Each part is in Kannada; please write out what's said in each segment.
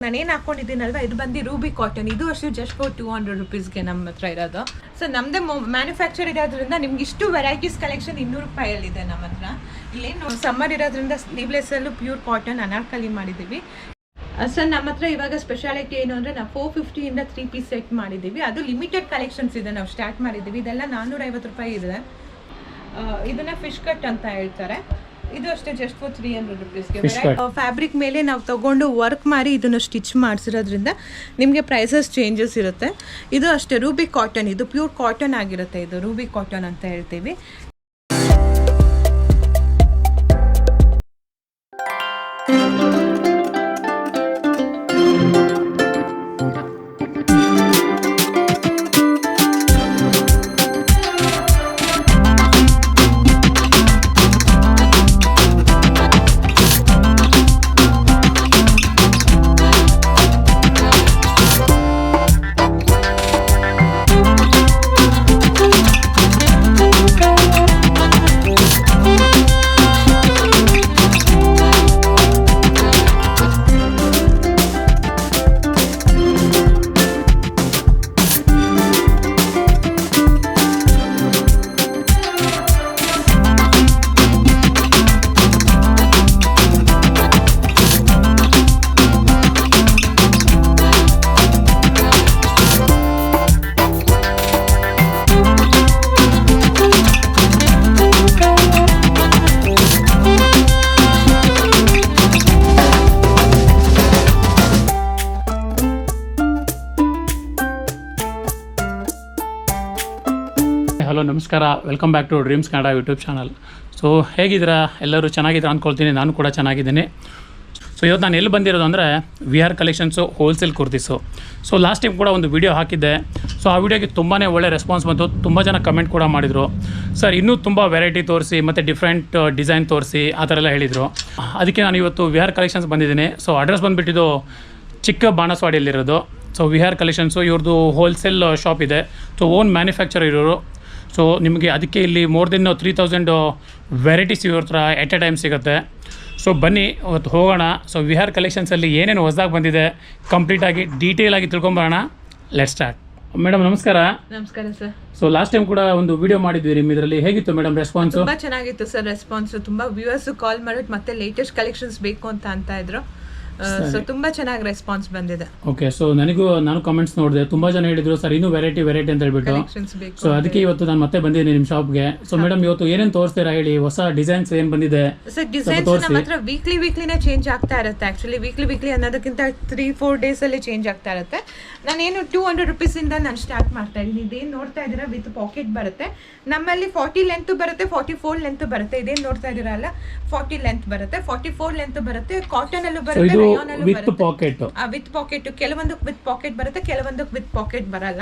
ನಾನೇನು ಹಾಕೊಂಡಿದ್ದೀನಲ್ವ ಇದು ಬಂದು ರೂಬಿ ಕಾಟನ್. ಇದು ಅಷ್ಟು ಜಸ್ಟ್ ಫಾರ್ 200 rupeesಗೆ ನಮ್ಮ ಹತ್ರ ಇರೋದು. ಸೊ ನಮ್ಮದೇ ಮ್ಯಾನುಫ್ಯಾಕ್ಚರ್ ಇರೋದ್ರಿಂದ ನಿಮ್ಗೆ ಇಷ್ಟು ವೆರೈಟೀಸ್ ಕಲೆಕ್ಷನ್ 200 ರೂಪಾಯಲ್ಲಿದೆ ನಮ್ಮ ಹತ್ರ. ಇಲ್ಲೇನು ಸಮ್ಮರ್ ಇರೋದ್ರಿಂದ ಸ್ಲೀವ್ಲೆಸ್ಸಲ್ಲೂ ಪ್ಯೂರ್ ಕಾಟನ್ ಅನಾರ್ಕಲಿ ಮಾಡಿದ್ದೀವಿ. ಸರ್ ನಮ್ಮ ಹತ್ರ ಇವಾಗ ಸ್ಪೆಷಾಲಿಟಿ ಏನು ಅಂದರೆ ನಾವು 450 ಇಂದ 3 ಪೀಸ್ ಸೆಟ್ ಮಾಡಿದ್ದೀವಿ. ಅದು ಲಿಮಿಟೆಡ್ ಕಲೆಕ್ಷನ್ಸ್ ಇದೆ, ನಾವು ಸ್ಟಾರ್ಟ್ ಮಾಡಿದ್ದೀವಿ. ಇದೆಲ್ಲ 450 ರೂಪಾಯಿ ಇದೆ. ಇದನ್ನ ಫಿಶ್ ಕಟ್ ಅಂತ ಹೇಳ್ತಾರೆ. ಇದು ಅಷ್ಟೇ ಜಸ್ಟ್ ಫಾರ್ 300 rupeesಗೆ. ಫ್ಯಾಬ್ರಿಕ್ ಮೇಲೆ ನಾವು ತಗೊಂಡು ವರ್ಕ್ ಮಾಡಿ ಇದನ್ನು ಸ್ಟಿಚ್ ಮಾಡಿಸಿರೋದ್ರಿಂದ ನಿಮಗೆ ಪ್ರೈಸಸ್ ಚೇಂಜಸ್ ಇರುತ್ತೆ. ಇದು ಅಷ್ಟೇ ರೂಬಿ ಕಾಟನ್, ಇದು ಪ್ಯೂರ್ ಕಾಟನ್ ಆಗಿರುತ್ತೆ. ಇದು ರೂಬಿ ಕಾಟನ್ ಅಂತ ಹೇಳ್ತೀವಿ. ಹಲೋ ನಮಸ್ಕಾರ, welcome back to dreams Kannada YouTube channel. So ಹೇಗಿದ್ದೀರಾ ಎಲ್ಲರೂ? ಚೆನ್ನಾಗಿದ್ದೀರಾ ಅಂದ್ಕೊಳ್ತೀನಿ, ನಾನು ಕೂಡ ಚೆನ್ನಾಗಿದ್ದೀನಿ. ಸೊ ಇವತ್ತು ನಾನು ಎಲ್ಲಿ ಬಂದಿರೋದು ಅಂದರೆ VR collections wholesale kurtis. So last time ಕೂಡ ಒಂದು ವಿಡಿಯೋ ಹಾಕಿದ್ದೆ. ಸೊ ಆ ವಿಡಿಯೋಗೆ ತುಂಬಾ ಒಳ್ಳೆ ರೆಸ್ಪಾನ್ಸ್ ಬಂತು. ತುಂಬ ಜನ ಕಮೆಂಟ್ ಕೂಡ ಮಾಡಿದರು, ಸರ್ ಇನ್ನೂ ತುಂಬ ವೆರೈಟಿ ತೋರಿಸಿ ಮತ್ತು ಡಿಫ್ರೆಂಟ್ ಡಿಸೈನ್ ತೋರಿಸಿ ಆ ಥರ ಎಲ್ಲ ಹೇಳಿದರು. ಅದಕ್ಕೆ ನಾನು ಇವತ್ತು ವಿಆರ್ ಕಲೆಕ್ಷನ್ಸ್ ಬಂದಿದ್ದೀನಿ. ಸೊ ಅಡ್ರೆಸ್ ಬಂದುಬಿಟ್ಟಿದ್ದು ಚಿಕ್ಕ ಬಾಣಸ್ವಾಡಿಯಲ್ಲಿರೋದು. ಸೊ ವಿಆರ್ ಕಲೆಕ್ಷನ್ಸು ಇವ್ರದ್ದು ಹೋಲ್ಸೇಲ್ ಶಾಪ್ ಇದೆ. ಸೊ ಓನ್ ಮ್ಯಾನುಫ್ಯಾಕ್ಚರ್ ಇರೋರು. ಸೊ ನಿಮಗೆ ಅದಕ್ಕೆ ಇಲ್ಲಿ ಮೋರ್ ದೆನ್ 3000 ವೆರೈಟೀಸ್ ಇವ್ರ ಹತ್ರ ಎಟ್ ಎ ಟೈಮ್ ಸಿಗುತ್ತೆ. ಸೊ ಬನ್ನಿ ಇವತ್ತು ಹೋಗೋಣ. ಸೊ ವಿಹಾರ್ ಕಲೆಕ್ಷನ್ಸಲ್ಲಿ ಏನೇನು ಹೊಸದಾಗಿ ಬಂದಿದೆ ಕಂಪ್ಲೀಟಾಗಿ ಡೀಟೇಲಾಗಿ ತಿಳ್ಕೊಂಬರೋಣ. Let start. ಮೇಡಮ್ ನಮಸ್ಕಾರ. ನಮಸ್ಕಾರ ಸರ್. ಸೊ ಲಾಸ್ಟ್ ಟೈಮ್ ಕೂಡ ಒಂದು ವಿಡಿಯೋ ಮಾಡಿದ್ವಿ ನಿಮ್ಮ ಇದರಲ್ಲಿ. ಹೇಗಿತ್ತು ಮೇಡಮ್ ರೆಸ್ಪಾನ್ಸ್? ತುಂಬ ಚೆನ್ನಾಗಿತ್ತು ಸರ್ ರೆಸ್ಪಾನ್ಸ್. ತುಂಬ ವ್ಯೂವರ್ಸ್ ಕಾಲ್ ಮಾಡಿಬಿಟ್ಟು ಮತ್ತೆ ಲೇಟೆಸ್ಟ್ ಕಲೆಕ್ಷನ್ಸ್ ಬೇಕು ಅಂತ ಇದ್ರು. ಸೊ ತುಂಬಾ ಚೆನ್ನಾಗಿ ರೆಸ್ಪಾನ್ಸ್ ಬಂದಿದೆ. ಓಕೆ. ಸೊ ನಾನು ಕಮೆಂಟ್ಸ್ ನೋಡಿದೆ, ತುಂಬಾ ಜನ ಹೇಳಿದ್ರು ಸರ್ ಇನ್ನೂ ವೆರೈಟಿ ಅಂತ ಹೇಳ್ಬಿಟ್ಟು. ಸೊ ಅದಕ್ಕೆ ಇವತ್ತು ನಾನು ಮತ್ತೆ ಬಂದಿದ್ದೀನಿ ನಿಮ್ಮ ಶಾಪ್ಗೆ. ಸೊ ಮೇಡಮ್ ಇವತ್ತು ಏನೇನು ತೋರಿಸ್ತೀರಾ ಹೇಳಿ? ಹೊಸ ಡಿಸೈನ್ಸ್ ಏನು ಬಂದಿದೆ? ಸರ್ ಡಿಸೈನ್ಸ್ ನಮ್ಮ ಹತ್ರ ವೀಕ್ಲಿನೇ ಚೇಂಜ್ ಆಗ್ತಾ ಇರುತ್ತೆ. ಆಕ್ಚುಲಿ ವೀಕ್ಲಿ ಅನ್ನೋದಕ್ಕಿಂತ 3-4 days ಅಲ್ಲಿ ಚೇಂಜ್ ಆಗ್ತಾ ಇರುತ್ತೆ. ನಾನೇನು 200 rupees ಇಂದ ನಾನು ಸ್ಟಾರ್ಟ್ ಮಾಡ್ತಾ ಇದ್ದೀನಿ. ಇದೇನು ನೋಡ್ತಾ ಇದ್ದೀರಾ ವಿತ್ ಪಾಕೆಟ್ ಬರುತ್ತೆ. ನಮ್ಮಲ್ಲಿ 40 ಲೆಂತ್ ಬರುತ್ತೆ, 44 ಲೆಂತ್ ಬರುತ್ತೆ. ಇದೇನು ನೋಡ್ತಾ ಇದ್ದೀರಲ್ಲ 40 ಲೆಂತ್ ಬರುತ್ತೆ, 44 ಲೆಂತ್ ಬರುತ್ತೆ. ಕಾಟನ್ ಅಲ್ಲೂ ಬರುತ್ತೆ, ವಿತ್ ಪಾಕೆಟ್. ವಿತ್ ಪಾಕೆಟ್ ಕೆಲವೊಂದಕ್ಕೆ ವಿತ್ ಪಾಕೆಟ್ ಬರುತ್ತೆ, ಕೆಲವೊಂದಕ್ಕೆ ವಿತ್ ಪಾಕೆಟ್ ಬರಲ್ಲ.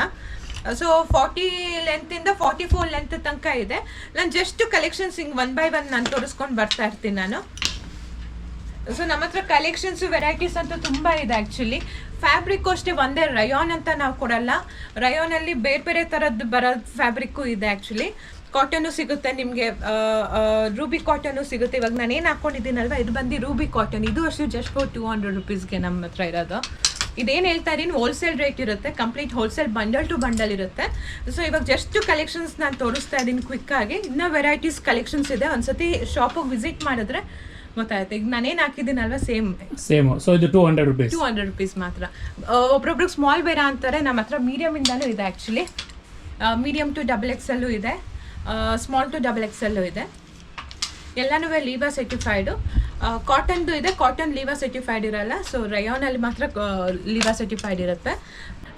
ಸೊ 40 ಲೆಂತ್ ಇಂದ 44 ಲೆಂತ್ ತನಕ ಇದೆ. ನಾನು ಜಸ್ಟ್ ಕಲೆಕ್ಷನ್ಸ್ ಹಿಂಗ್ 1 by 1 ನಾನು ತೋರಿಸ್ಕೊಂಡು ಬರ್ತಾ ಇರ್ತೀನಿ ನಾನು. ಸೊ ನಮ್ಮ ಹತ್ರ ಕಲೆಕ್ಷನ್ಸ್ ವೆರೈಟೀಸ್ ಅಂತೂ ತುಂಬಾ ಇದೆ. ಆಕ್ಚುಲಿ ಫ್ಯಾಬ್ರಿಕ್ ಅಷ್ಟೇ ಒಂದೇ ರಯಾನ್ ಅಂತ ನಾವು ಕೊಡಲ್ಲ. ರಯಾನ್ ಅಲ್ಲಿ ಬೇರೆ ತರದ್ದು ಬರೋ ಫ್ಯಾಬ್ರಿಕ್ಕು ಇದೆ. ಆಕ್ಚುಲಿ ಕಾಟನ್ನು ಸಿಗುತ್ತೆ ನಿಮಗೆ, ರೂಬಿ ಕಾಟನ್ನು ಸಿಗುತ್ತೆ. ಇವಾಗ ನಾನು ಏನು ಹಾಕೊಂಡಿದ್ದೀನಲ್ವ ಇದು ಬಂದು ರೂಬಿ ಕಾಟನ್. ಇದು ಅಷ್ಟು ಜಸ್ಟ್ ಫಾರ್ 200 rupeesಗೆ ನಮ್ಮ ಹತ್ರ ಇರೋದು. ಇದೇನು ಹೇಳ್ತಾ ಇದ್ದೀನಿ ಹೋಲ್ಸೇಲ್ ರೇಟ್ ಇರುತ್ತೆ, complete wholesale bundle to bundle ಇರುತ್ತೆ. ಸೊ ಇವಾಗ ಜಸ್ಟ್ ಕಲೆಕ್ಷನ್ಸ್ ನಾನು ತೋರಿಸ್ತಾ ಇದ್ದೀನಿ ಕ್ವಿಕ್ ಆಗಿ. ಇನ್ನೂ ವೆರೈಟೀಸ್ ಕಲೆಕ್ಷನ್ಸ್ ಇದೆ, ಒಂದ್ಸತಿ ಶಾಪಿಗೆ ವಿಸಿಟ್ ಮಾಡಿದ್ರೆ ಗೊತ್ತಾಗುತ್ತೆ. ಈಗ ನಾನೇನು ಹಾಕಿದ್ದೀನಲ್ವ ಸೇಮ್. ಸೊ ಇದು 200 rupees ಮಾತ್ರ. ಒಬ್ರೊಬ್ರಿಗೆ ಸ್ಮಾಲ್ ಬೇರೆ ಅಂತಾರೆ, ನಮ್ಮ ಹತ್ರ ಮೀಡಿಯಮ್ ಇಂದಲೂ ಇದೆ. ಆ್ಯಕ್ಚುಲಿ ಮೀಡಿಯಮ್ ಟು XXL ಇದೆ, ಸ್ಮಾಲ್ ಟು XXL ಇದೆ. ಎಲ್ಲನೂ ಲೀವಾ ಸರ್ಟಿಫೈಡು. ಕಾಟನ್ದು ಇದೆ, ಕಾಟನ್ ಲೀವಾ ಸರ್ಟಿಫೈಡ್ ಇರಲ್ಲ. ಸೊ ರಯಾನಲ್ಲಿ ಮಾತ್ರ ಲೀವಾ ಸರ್ಟಿಫೈಡ್ ಇರುತ್ತೆ.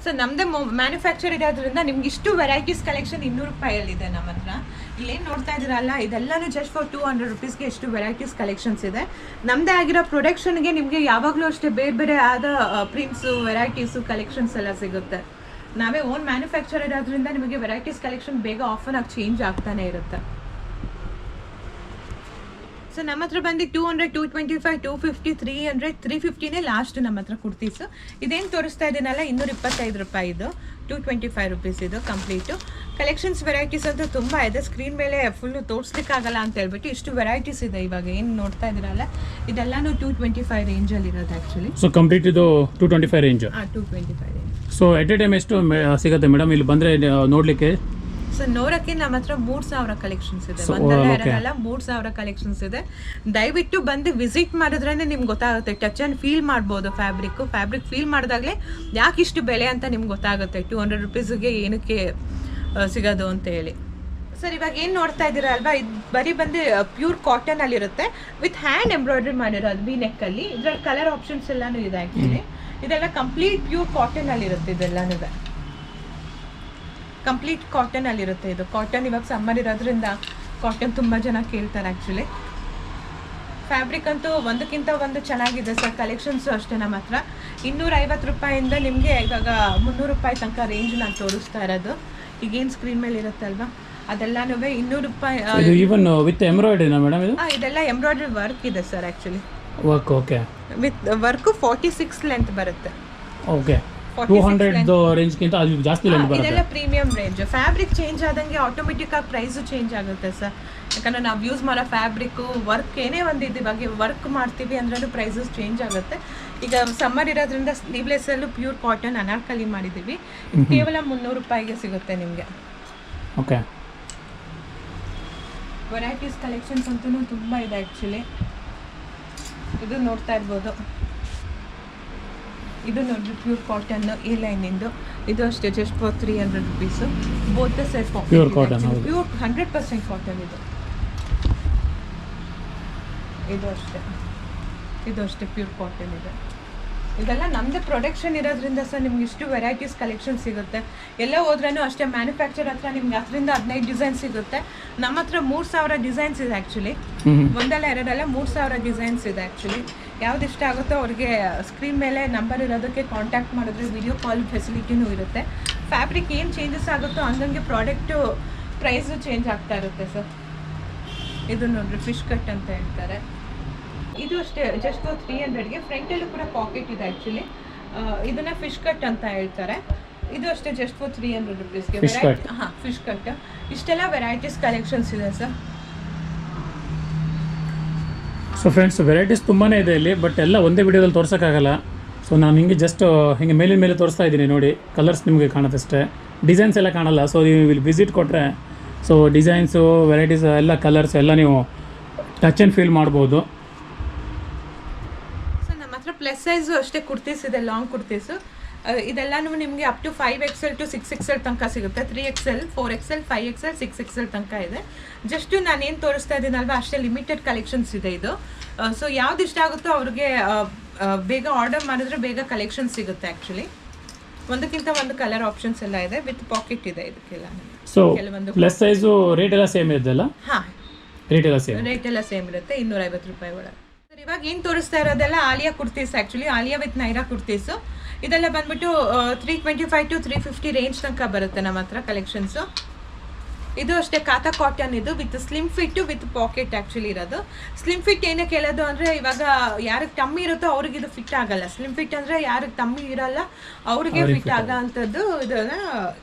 ಸೊ ನಮ್ಮದೇ ಮ್ಯಾನುಫ್ಯಾಕ್ಚರ್ ಇರೋದ್ರಿಂದ ನಿಮ್ಗೆ ಇಷ್ಟು ವೆರೈಟೀಸ್ ಕಲೆಕ್ಷನ್ 200 ರೂಪಾಯಲ್ಲಿದೆ ನಮ್ಮ ಹತ್ರ. ಇಲ್ಲೇನು ನೋಡ್ತಾ ಇದ್ದೀರಲ್ಲ ಇದೆಲ್ಲನೂ ಜಸ್ಟ್ ಫಾರ್ 200 rupeesಗೆ ಎಷ್ಟು ವೆರೈಟೀಸ್ ಕಲೆಕ್ಷನ್ಸ್ ಇದೆ. ನಮ್ಮದೇ ಆಗಿರೋ ಪ್ರೊಡಕ್ಷನ್ಗೆ ನಿಮಗೆ ಯಾವಾಗಲೂ ಅಷ್ಟೇ ಬೇರೆ ಆದ ಪ್ರಿಂಟ್ಸು, ವೆರೈಟೀಸು, ಕಲೆಕ್ಷನ್ಸ್ ಎಲ್ಲ ಸಿಗುತ್ತೆ. ನಾವೇ ಓನ್ ಮ್ಯಾನುಫ್ಯಾಕ್ಚರ್ ಇರೋದ್ರಿಂದ ನಿಮಗೆ ವೆರೈಟೀಸ್ ಕಲೆಕ್ಷನ್ ಬೇಗ ಆಫನ್ ಆಗಿ ಚೇಂಜ್ ಆಗ್ತಾನೆ ಇರುತ್ತೆ. ಸೊ ನಮ್ಮ ಹತ್ರ ಬಂದು 200, 225, 250, 300, 350ನೇ ಲಾಸ್ಟ್ ನಮ್ಮ ಹತ್ರ ಕುರ್ತೀಸು. ಇದೇನು ತೋರಿಸ್ತಾ ಇದ್ದೀನಲ್ಲ 225 ರೂಪಾಯಿ ಇದು, 225 ರುಪೀಸ್ ಇದು ಕಂಪ್ಲೀಟು. ಕಲೆಕ್ಷನ್ಸ್ ವೆರೈಟೀಸ್ ಅಂತೂ ತುಂಬ ಇದೆ, ಸ್ಕ್ರೀನ್ ಮೇಲೆ ಫುಲ್ಲು ತೋರಿಸ್ಲಿಕ್ಕಾಗಲ್ಲ ಅಂತ ಹೇಳ್ಬಿಟ್ಟು ಇಷ್ಟು ವೆರೈಟೀಸ್ ಇದೆ. ಇವಾಗ ಏನು ನೋಡ್ತಾ ಇದ್ದೀರಲ್ಲ ಇದೆಲ್ಲನೂ 225 ರೇಂಜಲ್ಲಿ ಇರೋದು ಆ್ಯಕ್ಚುಲಿ. ಸೊ ಕಂಪ್ಲೀಟ್ ಇದು 225 range. 225 range. So at a time ಎಷ್ಟು ಸಿಗುತ್ತೆ ಮೇಡಮ್ ಇಲ್ಲಿ ಬಂದರೆ ನೋಡಲಿಕ್ಕೆ? ಸೊ ನೋಡೋಕ್ಕೆ ನಮ್ಮ ಹತ್ರ 3000 ಕಲೆಕ್ಷನ್ಸ್ ಇದೆ, ಒಂದಲ್ಲ ಎರಡಲ್ಲ 3000 ಕಲೆಕ್ಷನ್ಸ್ ಇದೆ. ದಯವಿಟ್ಟು ಬಂದು ವಿಸಿಟ್ ಮಾಡಿದ್ರೇ ನಿಮ್ಗೆ ಗೊತ್ತಾಗುತ್ತೆ, ಟಚ್ ಆ್ಯಂಡ್ ಫೀಲ್ ಮಾಡ್ಬೋದು. ಫ್ಯಾಬ್ರಿಕ್ ಫೀಲ್ ಮಾಡಿದಾಗಲೇ ಯಾಕೆ ಇಷ್ಟು ಬೆಲೆ ಅಂತ ನಿಮ್ಗೆ ಗೊತ್ತಾಗುತ್ತೆ, 200 ರುಪೀಸ್ಗೆ ಏನಕ್ಕೆ ಸಿಗೋದು ಅಂತ ಹೇಳಿ. ಸರ್ ಇವಾಗ ಏನು ನೋಡ್ತಾ ಇದ್ದೀರಾ ಅಲ್ವಾ, ಇದು ಬರೀ ಬಂದು ಪ್ಯೂರ್ ಕಾಟನಲ್ಲಿರುತ್ತೆ ವಿತ್ ಹ್ಯಾಂಡ್ ಎಂಬ್ರಾಯ್ಡ್ರಿ ಮಾಡಿರೋದು ವಿ ನೆಕ್ಕಲ್ಲಿ. ಇದರಲ್ಲಿ ಕಲರ್ ಆಪ್ಷನ್ಸ್ ಎಲ್ಲನೂ ಇದೆ ಆ್ಯಕ್ಚುಲಿ. ಇದೆಲ್ಲ ಕಂಪ್ಲೀಟ್ ಪ್ಯೂರ್ ಕಾಟನಲ್ಲಿರುತ್ತೆ, ಇದೆಲ್ಲನೂ ಕಂಪ್ಲೀಟ್ ಕಾಟನಲ್ಲಿರುತ್ತೆ. ಇದು ಕಾಟನ್ ಇವಾಗ ಸಮ್ಮರ್ ಇರೋದ್ರಿಂದ ಕಾಟನ್ ತುಂಬ ಜನ ಕೇಳ್ತಾರೆ ಆ್ಯಕ್ಚುಲಿ. ಫ್ಯಾಬ್ರಿಕ್ ಅಂತೂ ಒಂದಕ್ಕಿಂತ ಒಂದು ಚೆನ್ನಾಗಿದೆ ಸರ್. ಕಲೆಕ್ಷನ್ಸು ಅಷ್ಟೇ ನಮ್ಮ ಹತ್ರ 250 ರೂಪಾಯಿಂದ ನಿಮಗೆ ಇವಾಗ 300 ರೂಪಾಯಿ ತನಕ ರೇಂಜ್ ನಾನು ತೋರಿಸ್ತಾ ಇರೋದು. ಈಗೇನು ಸ್ಕ್ರೀನ್ ಮೇಲೆ ಇರುತ್ತಲ್ವಾ ಅದೆಲ್ಲನೂ 200 ರೂಪಾಯಿ. ಈವನ್ ವಿತ್ ಎಂಬ್ರಾಯ್ಡ್ರಿನಾ ಮೇಡಮ್ ಇದು? ಇದೆಲ್ಲ ಎಂಬ್ರಾಯ್ಡ್ರಿ ವರ್ಕ್ ಇದೆ sir actually. Work okay. With work 46 length ಬರುತ್ತೆ. ಓಕೆ 200 ರೇಂಜ್ಗಿಂತ ಅದು ಜಾಸ್ತಿ ಲೆಂತ್ ಬರುತ್ತೆ. ಇದೆಲ್ಲ ಪ್ರೀಮಿಯಂ ರೇಂಜ್. ಫ್ಯಾಬ್ರಿಕ್ ಚೇಂಜ್ ಆದಂಗೆ ಆಟೋಮೆಟಿಕ್ ಆಗಿ ಪ್ರೈಸು ಚೇಂಜ್ ಆಗುತ್ತೆ ಸರ್. ಯಾಕಂದರೆ ನಾವು ಯೂಸ್ ಮಾಡೋ ಫ್ಯಾಬ್ರಿಕ್ಕು ವರ್ಕ್ ಏನೇ ಒಂದು ಇವಾಗ ವರ್ಕ್ ಮಾಡ್ತೀವಿ ಅಂದ್ರೂ ಪ್ರೈಸಸ್ ಚೇಂಜ್ ಆಗುತ್ತೆ. ಈಗ ಸಮ್ಮರ್ ಇರೋದ್ರಿಂದ ಸ್ಲೀವ್ಲೆಸ್ಸಲ್ಲೂ ಪ್ಯೂರ್ ಕಾಟನ್ ಅನಾರ್ಕಲಿ ಮಾಡಿದ್ದೀವಿ. ಕೇವಲ 300 ರೂಪಾಯಿಗೆ ಸಿಗುತ್ತೆ ನಿಮಗೆ. ಓಕೆ ವೆರೈಟೀಸ್ ಕಲೆಕ್ಷನ್ಸ್ ಅಂತೂ ತುಂಬ ಇದೆ ಆ್ಯಕ್ಚುಲಿ. ಇದು ನೋಡ್ತಾ ಇರ್ಬೋದು, ಇದು ನೋಡಿರಿ ಪ್ಯೂರ್ ಕಾಟನ್ ಎ ಲೈನಿಂದು. ಇದು ಅಷ್ಟೇ just for 300 rupees. Both the side pure cotton, pure 100% cotton ಇದು. ಇದು ಅಷ್ಟೇ ಪ್ಯೂರ್ ಕಾಟನ್ ಇದೆ. ಇದೆಲ್ಲ ನಮ್ಮದೇ ಪ್ರೊಡಕ್ಷನ್ ಇರೋದ್ರಿಂದ ಸರ್ ನಿಮ್ಗೆ ಇಷ್ಟು ವೆರೈಟೀಸ್ ಕಲೆಕ್ಷನ್ ಸಿಗುತ್ತೆ. ಎಲ್ಲ ಹೋದ್ರೂ ಅಷ್ಟೇ ಮ್ಯಾನುಫ್ಯಾಕ್ಚರ್ ಹತ್ರ ನಿಮ್ಗೆ 10-15 ಡಿಸೈನ್ ಸಿಗುತ್ತೆ. ನಮ್ಮ ಹತ್ರ 3000 ಡಿಸೈನ್ಸ್ ಇದೆ ಆ್ಯಕ್ಚುಲಿ. ಒಂದಲ್ಲ ಎರಡಲ್ಲ 3000 ಡಿಸೈನ್ಸ್ ಇದೆ ಆ್ಯಕ್ಚುಲಿ. ಯಾವ್ದು ಇಷ್ಟ ಆಗುತ್ತೋ ಅವ್ರಿಗೆ ಸ್ಕ್ರೀನ್ ಮೇಲೆ ನಂಬರ್ ಇರೋದಕ್ಕೆ ಕಾಂಟ್ಯಾಕ್ಟ್ ಮಾಡಿದ್ರೆ ವಿಡಿಯೋ ಕಾಲ್ ಫೆಸಿಲಿಟಿನೂ ಇರುತ್ತೆ. ಫ್ಯಾಬ್ರಿಕ್ ಏನು ಚೇಂಜಸ್ ಆಗುತ್ತೋ ಹಂಗಂಗೆ ಪ್ರಾಡಕ್ಟು ಪ್ರೈಸು ಚೇಂಜ್ ಆಗ್ತಾ ಇರುತ್ತೆ ಸರ್. ಇದು ನೋಡ್ರಿ ಫಿಶ್ ಕಟ್ ಅಂತ ಹೇಳ್ತಾರೆ. ಇದು ಅಷ್ಟೇ ಜಸ್ಟ್ 300ಗೆ. ಫ್ರಂಟಲ್ಲೂ ಕೂಡ ಪಾಕೆಟ್ ಇದೆ ಆ್ಯಕ್ಚುಲಿ. ಇದನ್ನ ಫಿಶ್ ಕಟ್ ಅಂತ ಹೇಳ್ತಾರೆ. ಇದು ಅಷ್ಟೇ ಜಸ್ಟ್ ಫಾರ್ 300 ರುಪೀಸ್ಗೆ. Fish cut. ಇಷ್ಟೆಲ್ಲ ವೆರೈಟೀಸ್ ಕಲೆಕ್ಷನ್ಸ್ ಇದೆ ಸರ್. ಸೊ ಫ್ರೆಂಡ್ಸ್ ವೆರೈಟೀಸ್ ತುಂಬಾ ಇದೆ ಇಲ್ಲಿ, ಬಟ್ ಎಲ್ಲ ಒಂದೇ ವಿಡಿಯೋದಲ್ಲಿ ತೋರ್ಸೋಕ್ಕಾಗಲ್ಲ. ಸೊ ನಾನು ಹಿಂಗೆ ಜಸ್ಟ್ ಹಿಂಗೆ ಮೇಲಿನ ಮೇಲೆ ತೋರಿಸ್ತಾ ಇದ್ದೀನಿ ನೋಡಿ. ಕಲರ್ಸ್ ನಿಮಗೆ ಕಾಣುತ್ತಷ್ಟೇ, ಡಿಸೈನ್ಸ್ ಎಲ್ಲ ಕಾಣಲ್ಲ. ಸೊ ನೀವು ಇಲ್ಲಿ ವಿಸಿಟ್ ಕೊಟ್ಟರೆ ಸೊ ಡಿಸೈನ್ಸು ವೆರೈಟೀಸ್ ಎಲ್ಲ ಕಲರ್ಸ್ ಎಲ್ಲ ನೀವು ಟಚ್ ಆ್ಯಂಡ್ ಫೀಲ್ ಮಾಡ್ಬೋದು. ಸೊ ನಮ್ಮ ಹತ್ರ ಪ್ಲಸ್ ಸೈಜು ಅಷ್ಟೇ ಕುರ್ತೀಸ್ ಇದೆ, ಲಾಂಗ್ ಕುರ್ತೀಸು. ಇದೆಲ್ಲನೂ ನಿಮಗೆ up to 5XL to 6XL ತನಕ ಸಿಗುತ್ತೆ. 3XL, 4XL, 5XL, 6XL ತನಕ ಇದೆ. ಜಸ್ಟ್ ನಾನೇನು ತೋರಿಸ್ತಾ ಇದ್ದೀನಲ್ವ ಅಷ್ಟೇ ಲಿಮಿಟೆಡ್ ಕಲೆಕ್ಷನ್ಸ್ ಇದೆ ಇದು. ಸೊ ಯಾವ್ದು ಇಷ್ಟ ಆಗುತ್ತೋ ಅವ್ರಿಗೆ ಬೇಗ ಆರ್ಡರ್ ಮಾಡಿದ್ರೆ ಬೇಗ ಕಲೆಕ್ಷನ್ ಸಿಗುತ್ತೆ ಆ್ಯಕ್ಚುಲಿ. ಒಂದಕ್ಕಿಂತ ಒಂದು ಕಲರ್ ಆಪ್ಷನ್ಸ್ ಎಲ್ಲ ಇದೆ, ವಿತ್ ಪಾಕೆಟ್ ಇದೆ ಇದಕ್ಕೆಲ್ಲ. ಸೊ ಪ್ಲಸ್ ಸೈಜು ರೇಟ್ ಎಲ್ಲ ಸೇಮ್ ಇದೆಯಲ್ಲ? ಹಾಂ, ರೇಟ್ ಎಲ್ಲ ಸೇಮ್ ಇರುತ್ತೆ, 250 ರೂಪಾಯಿ ಒಳಗೆ. ಸರ್ ಇವಾಗ ಏನು ತೋರಿಸ್ತಾ ಇರೋದೆಲ್ಲ ಆಲಿಯಾ ಕುರ್ತೀಸ್ ಆ್ಯಕ್ಚುಲಿ. ಆಲಿಯಾ ವಿತ್ ನೈರಾ ಕುರ್ತೀಸು. ಇದೆಲ್ಲ ಬಂದ್ಬಿಟ್ಟು 325 to 350 ರೇಂಜ್ ತನಕ ಬರುತ್ತೆ ನಮ್ಮ ಹತ್ರ ಕಲೆಕ್ಷನ್ಸು. ಇದು ಅಷ್ಟೇ ಕಾತಾ ಕಾಟನ್ ಇದು, with slim fit with packet actually ಇರೋದು. ಸ್ಲಿಮ್ ಫಿಟ್ ಏನಕ್ಕೆ ಹೇಳೋದು ಅಂದರೆ ಇವಾಗ ಯಾರಿಗೆ ಟಮ್ಮಿ ಇರುತ್ತೋ ಅವ್ರಿಗೆ ಇದು ಫಿಟ್ ಆಗಲ್ಲ. ಸ್ಲಿಮ್ ಫಿಟ್ ಅಂದರೆ ಯಾರಿಗೆ ಟಮ್ಮಿ ಇರಲ್ಲ ಅವ್ರಿಗೆ ಫಿಟ್ ಆಗೋ ಅಂಥದ್ದು ಇದನ್ನ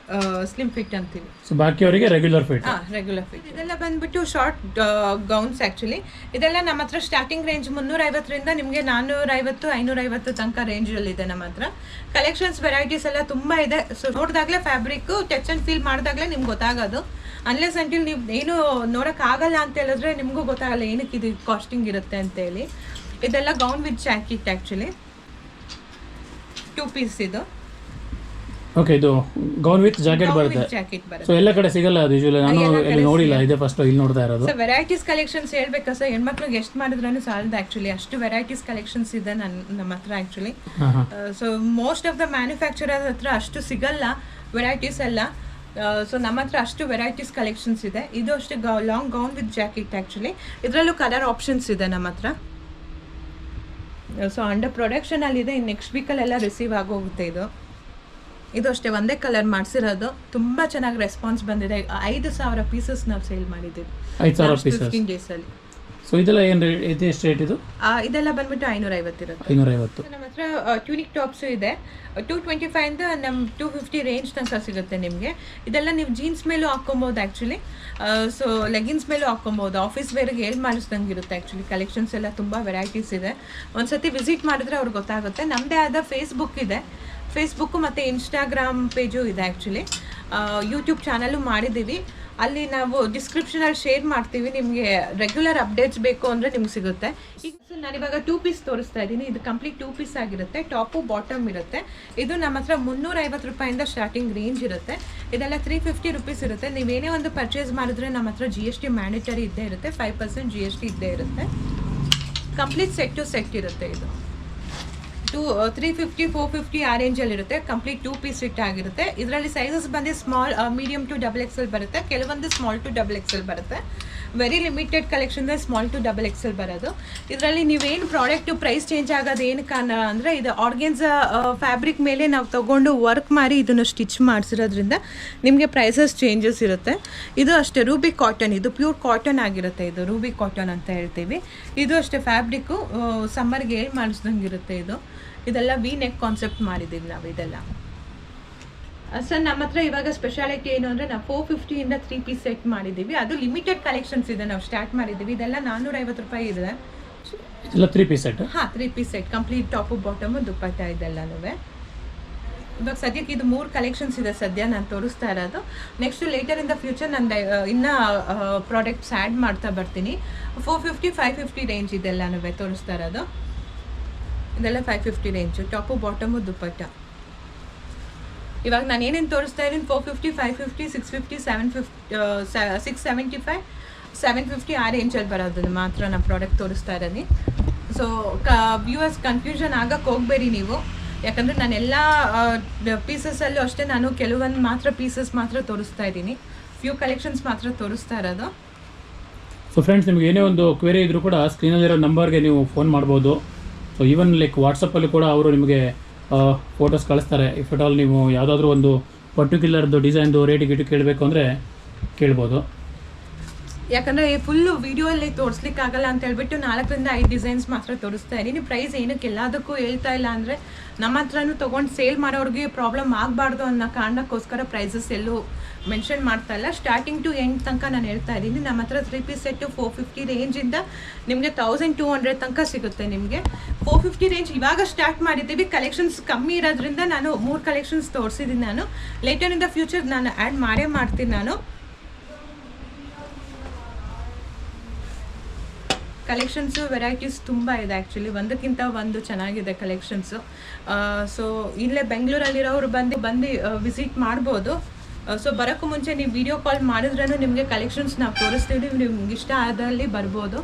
ಸ್ಲಿಮ್ ಫಿಟ್ ಅಂತೀವಿ. ಸೊ ಬಾಕಿಯವರಿಗೆ ರೆಗ್ಯುಲರ್ ಫಿಟ್. Regular fit. ಇದೆಲ್ಲ ಬಂದ್ಬಿಟ್ಟು ಶಾರ್ಟ್ ಗೌನ್ಸ್ ಆ್ಯಕ್ಚುಲಿ. ಇದೆಲ್ಲ ನಮ್ಮ ಹತ್ರ ಸ್ಟಾರ್ಟಿಂಗ್ ರೇಂಜ್ 350ರಿಂದ ನಿಮಗೆ 450, 550 ತನಕ ರೇಂಜಲ್ಲಿದೆ ನಮ್ಮ ಹತ್ರ. ಕಲೆಕ್ಷನ್ಸ್ ವೆರೈಟೀಸ್ ಎಲ್ಲ ತುಂಬ ಇದೆ. ಸೊ ನೋಡಿದಾಗಲೇ ಫ್ಯಾಬ್ರಿಕ್ಕು ಟಚ್ ಆ್ಯಂಡ್ ಫೀಲ್ ಮಾಡಿದಾಗಲೇ ನಿಮ್ಗೆ ಗೊತ್ತಾಗೋದು. ಅನ್ಲೆಸ್ ಅಂಟಿಲ್ ನೀವು ಏನು ನೋಡೋಕ್ಕಾಗಲ್ಲ ಅಂತ ಹೇಳಿದ್ರೆ ನಿಮಗೂ ಗೊತ್ತಾಗಲ್ಲ ಏನಕ್ಕೆ ಇದು ಕಾಸ್ಟಿಂಗ್ ಇರುತ್ತೆ ಅಂತೇಳಿ. ಇದೆಲ್ಲ gown with jacket actually, 2 piece ಇದು. ಓಕೆ, ಇದು ಗೌನ್ ವಿತ್ ಜಾಕೆಟ್ ಬರುತ್ತೆ. ಸೊ ಎಲ್ಲ ಕಡೆ ಸಿಗಲ್ಲ ಅದು ಯೂಶುವಲಿ. ನಾನು ಎಲ್ಲಿ ನೋಡಿಲ್ಲ, ಇದೆ ಫಸ್ಟ್ ಇಲ್ಲಿ ನೋಡ್ತಾ ಇರೋದು. ಸೊ ವೆರೈಟೀಸ್ ಕಲೆಕ್ಷನ್ಸ್ ಹೇಳ್ಬೇಕಾ ಸರ್, ಹೆಣ್ಮಕ್ಳಿಗೆ ಎಷ್ಟು ಮಾಡಿದ್ರೂ ಸಾಲದು ಆ್ಯಕ್ಚುಲಿ. ಅಷ್ಟು ವೆರೈಟೀಸ್ ಕಲೆಕ್ಷನ್ಸ್ ಇದೆ ನಮ್ಮ ಹತ್ರ actually. So most of the manufacturer ಹತ್ರ ಅಷ್ಟು ಸಿಗಲ್ಲ ವೆರೈಟೀಸ್ ಎಲ್ಲ. ಸೊ ನಮ್ಮ ಹತ್ರ ಅಷ್ಟು ವೆರೈಟೀಸ್ ಕಲೆಕ್ಷನ್ಸ್ ಇದೆ. ಇದು ಅಷ್ಟೇ long gown with jacket actually. ಇದರಲ್ಲೂ ಕಲರ್ ಆಪ್ಷನ್ಸ್ ಇದೆ ನಮ್ಮ ಹತ್ರ. ಸೊ ಅಂಡರ್ ಪ್ರೊಡಕ್ಷನಲ್ಲಿದೆ, ಇನ್ನು ನೆಕ್ಸ್ಟ್ ವೀಕಲ್ಲೆಲ್ಲ ರಿಸೀವ್ ಆಗೋಗುತ್ತೆ ಇದು. ಇದು ಅಷ್ಟೇ ಒಂದೇ ಕಲರ್ ಮಾಡಿಸಿರೋದು. ತುಂಬ ಚೆನ್ನಾಗಿ ರೆಸ್ಪಾನ್ಸ್ ಬಂದಿದೆ. 5000 ಪೀಸಸ್ ನಾವು ಸೇಲ್ ಮಾಡಿದ್ದೀವಿ 5000 ಪೀಸಸ್ 15 ಡೇಸಲ್ಲಿ. ಸೊ ಇದೆಲ್ಲ ಏನು ರೇಟ್ ಇದು, ಎಷ್ಟು ರೇಟ್ ಇದು? ಇದೆಲ್ಲ ಬಂದ್ಬಿಟ್ಟು 550 ಇರುತ್ತೆ. 550. ನಮ್ಮ ಹತ್ರ ಟ್ಯೂನಿಕ್ ಟಾಪ್ಸು ಇದೆ. 225 ಇಂದ ನಮ್ಮ 250 ರೇಂಜ್ ತನಕ ಸಿಗುತ್ತೆ ನಿಮಗೆ. ಇದೆಲ್ಲ ನೀವು ಜೀನ್ಸ್ ಮೇಲೂ ಹಾಕ್ಕೊಬೋದು ಆ್ಯಕ್ಚುಲಿ. ಸೊ ಲೆಗಿನ್ಸ್ ಮೇಲೂ ಹಾಕ್ಕೊಬೋದು. ಆಫೀಸ್ ವೇರ್ಗೆ ಹೇಳಿ ಮಾಡಿಸ್ದಂಗೆ ಇರುತ್ತೆ ಆ್ಯಕ್ಚುಲಿ. ಕಲೆಕ್ಷನ್ಸ್ ಎಲ್ಲ ತುಂಬ ವೆರೈಟೀಸ್ ಇದೆ. ಒಂದ್ಸತಿ ವಿಸಿಟ್ ಮಾಡಿದ್ರೆ ಅವ್ರಿಗೆ ಗೊತ್ತಾಗುತ್ತೆ. ನಮ್ಮದೇ ಆದ ಫೇಸ್ಬುಕ್ ಇದೆ. ಫೇಸ್ಬುಕ್ಕು ಮತ್ತು ಇನ್ಸ್ಟಾಗ್ರಾಮ್ ಪೇಜು ಇದೆ ಆ್ಯಕ್ಚುಲಿ. ಯೂಟ್ಯೂಬ್ ಚಾನಲ್ಲು ಮಾಡಿದ್ದೀವಿ. ಅಲ್ಲಿ ನಾವು ಡಿಸ್ಕ್ರಿಪ್ಷನಲ್ಲಿ ಶೇರ್ ಮಾಡ್ತೀವಿ. ನಿಮಗೆ ರೆಗ್ಯುಲರ್ ಅಪ್ಡೇಟ್ಸ್ ಬೇಕು ಅಂದರೆ ನಿಮ್ಗೆ ಸಿಗುತ್ತೆ. ಈಗ ನಾನಿವಾಗ 2 ಪೀಸ್ ತೋರಿಸ್ತಾ ಇದ್ದೀನಿ. ಇದು ಕಂಪ್ಲೀಟ್ 2 ಪೀಸ್ ಆಗಿರುತ್ತೆ. ಟಾಪು ಬಾಟಮ್ ಇರುತ್ತೆ. ಇದು ನಮ್ಮ ಹತ್ರ 350 ರೂಪಾಯಿಂದ ಸ್ಟಾರ್ಟಿಂಗ್ ರೇಂಜ್ ಇರುತ್ತೆ. ಇದೆಲ್ಲ 350 ರುಪೀಸ್ ಇರುತ್ತೆ. ನೀವೇನೇ ಒಂದು ಪರ್ಚೇಸ್ ಮಾಡಿದ್ರೆ ನಮ್ಮ ಹತ್ರ GST ಮ್ಯಾಂಡೇಟರಿ ಇದ್ದೇ ಇರುತ್ತೆ. 5% GST ಇದ್ದೇ ಇರುತ್ತೆ. ಕಂಪ್ಲೀಟ್ ಸೆಟ್ ಟು ಸೆಟ್ ಇರುತ್ತೆ. ಇದು 350 450 ಆ ರೇಂಜಲ್ಲಿ ಇರುತ್ತೆ. ಕಂಪ್ಲೀಟ್ 2 ಪೀಸ್ ಸೆಟ್ ಆಗಿರುತ್ತೆ. ಇದರಲ್ಲಿ ಸೈಜಸ್ ಬಂದು ಸ್ಮಾಲ್, ಮೀಡಿಯಮ್ ಟು XXL ಬರುತ್ತೆ. ಕೆಲವೊಂದು ಸ್ಮಾಲ್ ಟು XXL ಬರುತ್ತೆ. Very limited collection small to XXL ಬರೋದು. ಇದರಲ್ಲಿ ನೀವೇನು ಪ್ರಾಡಕ್ಟು ಪ್ರೈಸ್ ಚೇಂಜ್ ಆಗೋದು ಏನು ಕಾರಣ ಅಂದರೆ, ಇದು ಆರ್ಗೆನ್ಸಾ ಫ್ಯಾಬ್ರಿಕ್ ಮೇಲೆ ನಾವು ತೊಗೊಂಡು ವರ್ಕ್ ಮಾಡಿ ಇದನ್ನು ಸ್ಟಿಚ್ ಮಾಡಿಸಿರೋದ್ರಿಂದ ನಿಮಗೆ ಪ್ರೈಸಸ್ ಚೇಂಜಸ್ ಇರುತ್ತೆ. ಇದು ಅಷ್ಟೇ ರೂಬಿ ಕಾಟನ್. ಇದು ಪ್ಯೂರ್ ಕಾಟನ್ ಆಗಿರುತ್ತೆ. ಇದು ರೂಬಿ ಕಾಟನ್ ಅಂತ ಹೇಳ್ತೀವಿ. ಇದು ಅಷ್ಟೇ ಫ್ಯಾಬ್ರಿಕ್ಕು ಸಮ್ಮರ್ಗೆ ಹೇಳಿ ಮಾಡಿಸ್ದಂಗೆ ಇರುತ್ತೆ. ಇದೆಲ್ಲ ವಿ ನೆಕ್ ಕಾನ್ಸೆಪ್ಟ್ ಮಾಡಿದ್ದೀವಿ ನಾವು. ಇದೆಲ್ಲ ಸರ್ ನಮ್ಮ ಹತ್ರ ಇವಾಗ ಸ್ಪೆಷಾಲಿಟಿ ಏನು ಅಂದರೆ, ನಾವು 450 ಇಂದ 3 ಪೀಸ್ ಸೆಟ್ ಮಾಡಿದ್ದೀವಿ. ಅದು ಲಿಮಿಟೆಡ್ ಕಲೆಕ್ಷನ್ಸ್ ಇದೆ. ನಾವು ಸ್ಟಾರ್ಟ್ ಮಾಡಿದ್ದೀವಿ. ಇದೆಲ್ಲ 450 ರೂಪಾಯಿ ಇದೆ. ಎಲ್ಲ 3 ಪೀಸ್ ಸೆಟ್? ಹಾಂ, 3 piece set complete top bottom dupatta ಇದೆಲ್ಲನೂ. ಇವಾಗ ಸದ್ಯಕ್ಕೆ ಇದು 3 ಕಲೆಕ್ಷನ್ಸ್ ಇದೆ ಸದ್ಯ ನಾನು ತೋರಿಸ್ತಾ ಇರೋದು. Next litre in the future ನಾನು ಇನ್ನೂ ಪ್ರಾಡಕ್ಟ್ಸ್ ಆ್ಯಡ್ ಮಾಡ್ತಾ ಬರ್ತೀನಿ. 450 550 ರೇಂಜ್ ಇದೆಲ್ಲನೂ ತೋರಿಸ್ತಾ ಇರೋದು. ಇದೆಲ್ಲ 550 ರೇಂಜು. ಟಾಪು ಬಾಟಮು ದುಪ್ಪಟ್ಟ. ಇವಾಗ ನಾನು ಏನೇನು ತೋರಿಸ್ತಾ ಇದ್ದೀನಿ, 450 550 650 750 675 750 ಆ ರೇಂಜಲ್ಲಿ ಬರೋದನ್ನು ಮಾತ್ರ ನಾನು ಪ್ರಾಡಕ್ಟ್ ತೋರಿಸ್ತಾ ಇದ್ದೀನಿ. ಸೊ ವ್ಯೂವರ್ಸ್ ಕನ್ಫ್ಯೂಷನ್ ಆಗಕ್ಕೆ ಹೋಗಬೇಡಿ ನೀವು. ಯಾಕಂದರೆ ನಾನು ಎಲ್ಲ ಪೀಸಸಲ್ಲೂ ಅಷ್ಟೇ ನಾನು ಕೆಲವೊಂದು ಮಾತ್ರ ಪೀಸಸ್ ಮಾತ್ರ ತೋರಿಸ್ತಾ ಇದ್ದೀನಿ. ಫ್ಯೂ ಕಲೆಕ್ಷನ್ಸ್ ಮಾತ್ರ ತೋರಿಸ್ತಾ ಇರೋದು. ಸೊ ಫ್ರೆಂಡ್ಸ್, ನಿಮ್ಗೆ ಏನೇ ಒಂದು ಕ್ವೆರಿ ಇದ್ದರೂ ಕೂಡ ಸ್ಕ್ರೀನಲ್ಲಿರೋ ನಂಬರ್ಗೆ ನೀವು ಫೋನ್ ಮಾಡ್ಬೋದು. ಸೊ ಈವನ್ ಲೈಕ್ ವಾಟ್ಸಪ್ಪಲ್ಲಿ ಕೂಡ ಅವರು ನಿಮಗೆ ಫೋಟೋಸ್ ಕಳಿಸ್ತಾರೆ. ಇಫ್ ಅಟ್ ಆಲ್ ನೀವು ಯಾವುದಾದ್ರೂ ಒಂದು ಪರ್ಟಿಕ್ಯುಲರ್ದು ಡಿಸೈನ್ದು ರೇಟ್ ಗಿಟ್ಟು ಕೇಳಬೇಕು ಅಂದರೆ ಕೇಳ್ಬೋದು. ಯಾಕಂದರೆ ಫುಲ್ಲು ವೀಡಿಯೋಲ್ಲಿ ತೋರಿಸ್ಲಿಕ್ಕಾಗಲ್ಲ ಅಂತ ಹೇಳ್ಬಿಟ್ಟು 4 ರಿಂದ 5 ಡಿಸೈನ್ಸ್ ಮಾತ್ರ ತೋರಿಸ್ತಾ ಇದ್ದೀನಿ. ಪ್ರೈಸ್ ಏನಕ್ಕೆ ಎಲ್ಲದಕ್ಕೂ ಹೇಳ್ತಾ ಇಲ್ಲ ಅಂದರೆ, ನಮ್ಮ ಹತ್ರನೂ ತೊಗೊಂಡು ಸೇಲ್ ಮಾಡೋರಿಗೆ ಪ್ರಾಬ್ಲಮ್ ಆಗಬಾರ್ದು ಅನ್ನೋ ಕಾರಣಕ್ಕೋಸ್ಕರ ಪ್ರೈಸಸ್ ಎಲ್ಲೂ ಮೆನ್ಷನ್ ಮಾಡ್ತಾ ಇಲ್ಲ. ಸ್ಟಾರ್ಟಿಂಗ್ ಟು ಎಂಡ್ ತನಕ ನಾನು ಹೇಳ್ತಾ ಇದ್ದೀನಿ. ನಮ್ಮ ಹತ್ರ 3 ಪೀಸ್ ಸೆಟ್ಟು 450 ರೇಂಜಿಂದ ನಿಮಗೆ 1200 ತನಕ ಸಿಗುತ್ತೆ. ನಿಮಗೆ 450 ರೇಂಜ್ ಇವಾಗ ಸ್ಟಾರ್ಟ್ ಮಾಡಿದ್ದೀವಿ. ಕಲೆಕ್ಷನ್ಸ್ ಕಮ್ಮಿ ಇರೋದ್ರಿಂದ ನಾನು 3 ಕಲೆಕ್ಷನ್ಸ್ ತೋರಿಸಿದ್ದೀನಿ. ನಾನು ಲೇಟರ್ ಇನ್ ದ ಫ್ಯೂಚರ್ ನಾನು ಆ್ಯಡ್ ಮಾಡೇ ಮಾಡ್ತೀನಿ. ನಾನು ಕಲೆಕ್ಷನ್ಸು ವೆರೈಟೀಸ್ ತುಂಬ ಇದೆ ಆ್ಯಕ್ಚುಲಿ. ಒಂದಕ್ಕಿಂತ ಒಂದು ಚೆನ್ನಾಗಿದೆ ಕಲೆಕ್ಷನ್ಸು. ಸೊ ಇಲ್ಲೇ ಬೆಂಗಳೂರಲ್ಲಿರೋರು ಬಂದು ವಿಸಿಟ್ ಮಾಡ್ಬೋದು. ಸೊ ಬರೋಕ್ಕೂ ಮುಂಚೆ ನೀವು ವಿಡಿಯೋ ಕಾಲ್ ಮಾಡಿದ್ರೂ ನಿಮಗೆ ಕಲೆಕ್ಷನ್ಸ್ ನಾವು ತೋರಿಸ್ತೀವಿ. ನಿಮ್ಗೆ ಇಷ್ಟ ಆದಲ್ಲಿ ಬರ್ಬೋದು.